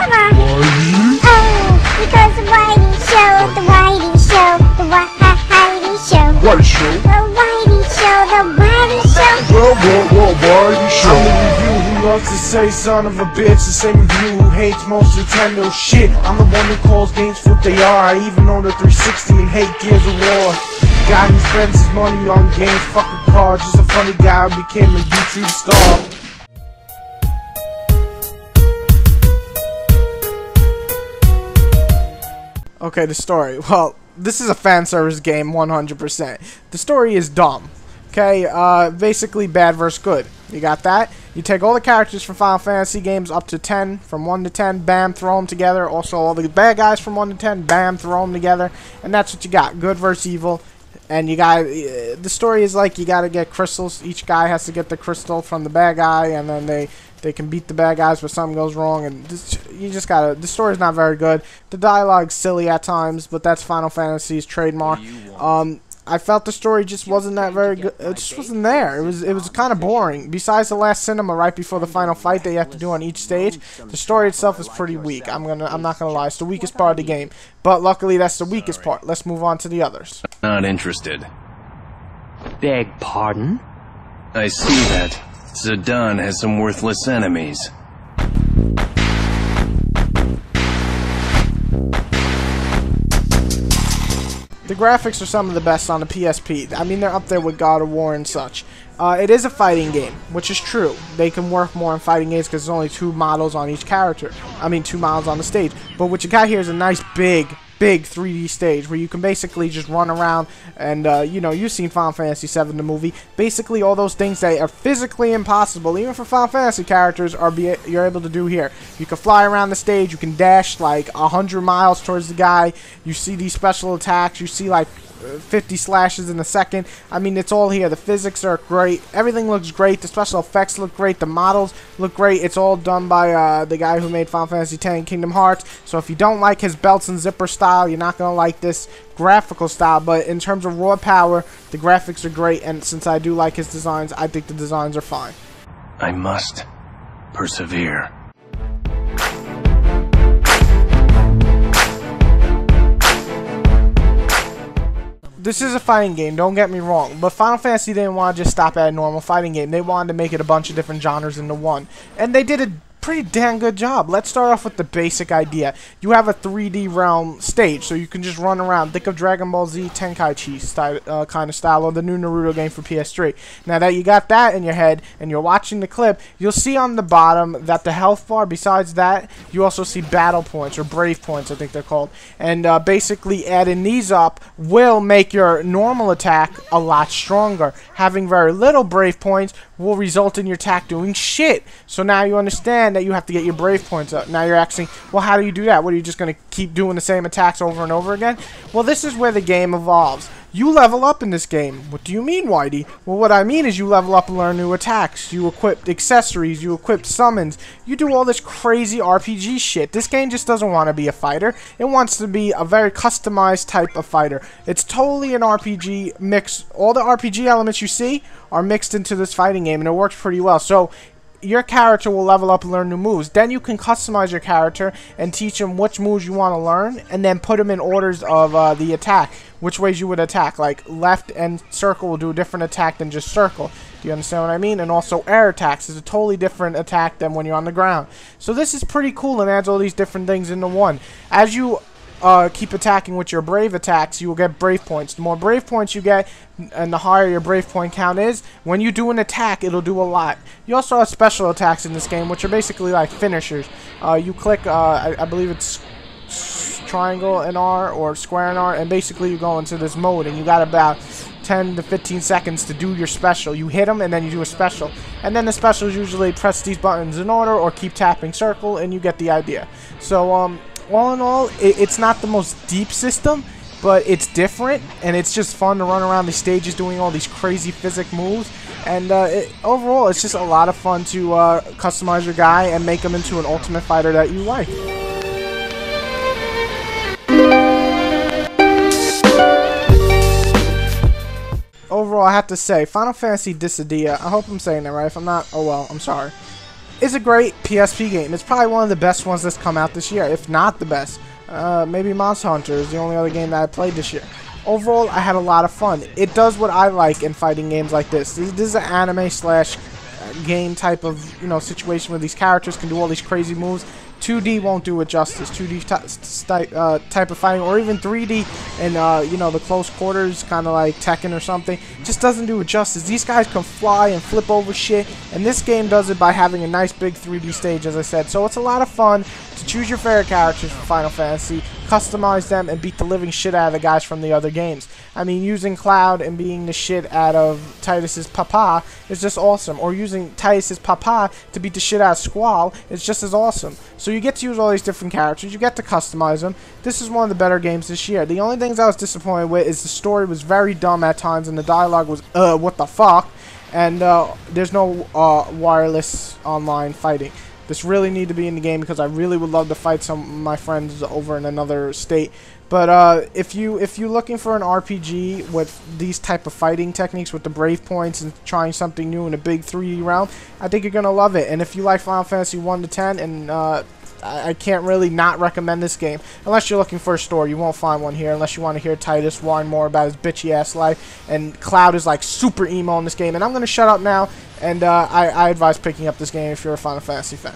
Come on. Oh, because the Whitey Show, the Whitey Show, the Whitey Show. Whitey Show. The Whitey Show, the Whitey Show. Whitey Show. I'm the review who loves to say son of a bitch. The same review who hates most Nintendo shit. I'm the one who calls games for what they are. I even own the 360 and hate Gears of War. Guy who spends his money on games, fucking cards. Just a funny guy who became a YouTube star. Okay, the story. Well, this is a fan service game, 100%. The story is dumb. Okay, basically bad versus good. You got that? You take all the characters from Final Fantasy games up to 10, from 1 to 10, bam, throw them together. Also, all the bad guys from 1 to 10, bam, throw them together. And that's what you got. Good versus evil. And you got, the story is like you gotta get crystals. Each guy has to get the crystal from the bad guy, and then they can beat the bad guys, but something goes wrong, and you just gotta. The story's not very good. The dialogue's silly at times, but that's Final Fantasy's trademark. I felt the story just wasn't that very good. It just wasn't there. It was kind of boring. Besides the last cinema right before the final fight that you have to do on each stage, the story itself is pretty weak. I'm not gonna lie. It's the weakest part of the game. But luckily, that's the weakest part. Let's move on to the others. Not interested. Beg pardon? I see that. Zidane has some worthless enemies. The graphics are some of the best on the PSP. I mean, they're up there with God of War and such. It is a fighting game, which is true. They can work more in fighting games because there's only 2 models on each character. I mean, 2 models on the stage. But what you got here is a nice big 3D stage where you can basically just run around and, you know, you've seen Final Fantasy VII, the movie. Basically, all those things that are physically impossible, even for Final Fantasy characters, you're able to do here. You can fly around the stage, you can dash like 100 miles towards the guy, you see these special attacks, you see like 50 slashes in a second. I mean, it's all here. The physics are great. Everything looks great. The special effects look great. The models look great. It's all done by the guy who made Final Fantasy X and Kingdom Hearts. So if you don't like his belts and zipper style, you're not going to like this graphical style. But in terms of raw power, the graphics are great. And since I do like his designs, I think the designs are fine. I must persevere. This is a fighting game, don't get me wrong, but Final Fantasy didn't want to just stop at a normal fighting game. They wanted to make it a bunch of different genres into one. And they did a pretty damn good job. Let's start off with the basic idea. You have a 3D realm stage, so you can just run around. Think of Dragon Ball Z Tenkaichi style, kind of style, or the new Naruto game for PS3. Now that you got that in your head, and you're watching the clip, you'll see on the bottom that the health bar, besides that, you also see battle points, or brave points, I think they're called. And basically adding these up will make your normal attack a lot stronger. Having very little brave points will result in your attack doing shit. So now you understand that you have to get your brave points up. Now you're asking, well, how do you do that? What, are you just going to keep doing the same attacks over and over again? Well, this is where the game evolves. You level up in this game. What do you mean, Whitey? Well, what I mean is you level up and learn new attacks. You equip accessories. You equip summons. You do all this crazy RPG shit. This game just doesn't want to be a fighter. It wants to be a very customized type of fighter. It's totally an RPG mix. All the RPG elements you see are mixed into this fighting game, and it works pretty well. So your character will level up and learn new moves. Then you can customize your character and teach him which moves you want to learn, and then put him in orders of the attack, which ways you would attack. Like left and circle will do a different attack than just circle. Do you understand what I mean? And also air attacks is a totally different attack than when you're on the ground. So this is pretty cool and adds all these different things into one. As you keep attacking with your brave attacks, you will get brave points. The more brave points you get, and the higher your brave point count is, when you do an attack, it'll do a lot. You also have special attacks in this game, which are basically like finishers. You click, I believe it's triangle and R, or square and R, and basically you go into this mode, and you got about 10 to 15 seconds to do your special. You hit them, and then you do a special. And then the specials usually press these buttons in order, or keep tapping circle, and you get the idea. So, all in all, it's not the most deep system, but it's different, and it's just fun to run around the stages doing all these crazy physic moves. And overall, it's just a lot of fun to customize your guy and make him into an ultimate fighter that you like. Overall, I have to say, Final Fantasy Dissidia, I hope I'm saying that right. If I'm not, oh well, I'm sorry. is a great PSP game. It's probably one of the best ones that's come out this year, if not the best. Maybe Monster Hunter is the only other game that I played this year. Overall, I had a lot of fun. It does what I like in fighting games like this. This is an anime slash game type of situation where these characters can do all these crazy moves. 2D won't do it justice. 2D type of fighting, or even 3D and the close quarters, kind of like Tekken or something, just doesn't do it justice. These guys can fly and flip over shit, and this game does it by having a nice big 3D stage, as I said. So it's a lot of fun to choose your favorite characters for Final Fantasy, customize them, and beat the living shit out of the guys from the other games. I mean, using Cloud and beating the shit out of Titus's papa is just awesome. Or using Titus's papa to beat the shit out of Squall is just as awesome. So you get to use all these different characters, you get to customize them. This is one of the better games this year. The only things I was disappointed with is the story was very dumb at times, and the dialogue was, what the fuck? And there's no wireless online fighting. This really need to be in the game because I really would love to fight some of my friends over in another state. But if you're looking for an RPG with these type of fighting techniques, with the brave points and trying something new in a big 3D realm, I think you're gonna love it. And if you like Final Fantasy 1 to 10, and I can't really not recommend this game unless you're looking for a story. You won't find one here unless you want to hear Titus whine more about his bitchy ass life. And Cloud is like super emo in this game. And I'm gonna shut up now. And I advise picking up this game if you're a Final Fantasy fan.